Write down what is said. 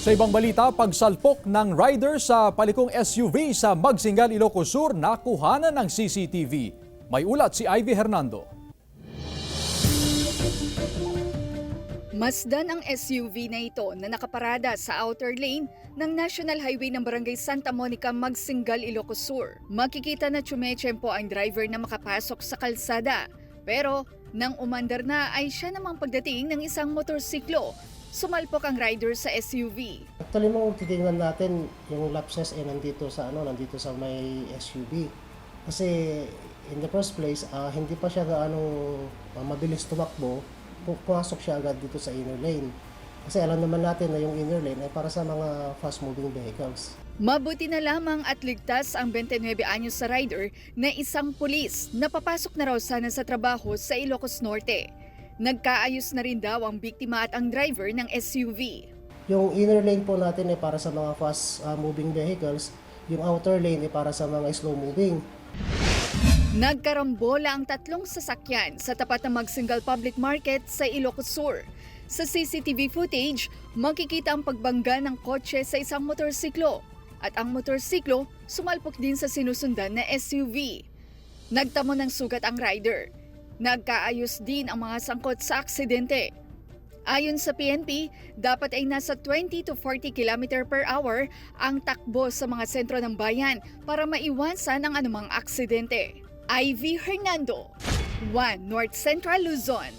Sa ibang balita, pagsalpok ng rider sa palikong SUV sa Magsingal, Ilocos Sur, nakuhanan ng CCTV. May ulat si Ivy Hernando. Masdan ang SUV na ito na nakaparada sa outer lane ng National Highway ng Barangay Santa Monica, Magsingal, Ilocos Sur. Makikita na tsumetsyempo ang driver na makapasok sa kalsada. Pero nang umandar na ay siya namang pagdating ng isang motorsiklo. Sumalpok ang rider sa SUV. Actually, kung titingnan natin, yung lapses ay nandito sa may SUV. Kasi in the first place, hindi pa siya mabilis tumakbo, pumasok siya agad dito sa inner lane. Kasi alam naman natin na yung inner lane ay para sa mga fast-moving vehicles. Mabuti na lamang at ligtas ang 29 anyos sa rider na isang pulis na papasok na raw sana sa trabaho sa Ilocos Norte. Nagkaayos na rin daw ang biktima at ang driver ng SUV. Yung inner lane po natin ay para sa mga fast-moving vehicles, yung outer lane ay para sa mga slow-moving. Nagkarambola ang tatlong sasakyan sa tapat ng Magsingal Public Market sa Ilocos Sur. Sa CCTV footage, makikita ang pagbangga ng kotse sa isang motorsiklo at ang motorsiklo sumalpok din sa sinusundan na SUV. Nagtamo ng sugat ang rider. Nagkaayos din ang mga sangkot sa aksidente. Ayon sa PNP, dapat ay nasa 20 to 40 km per hour ang takbo sa mga sentro ng bayan para maiwasan ang anumang aksidente. Ivy Hernando, 1 North Central Luzon.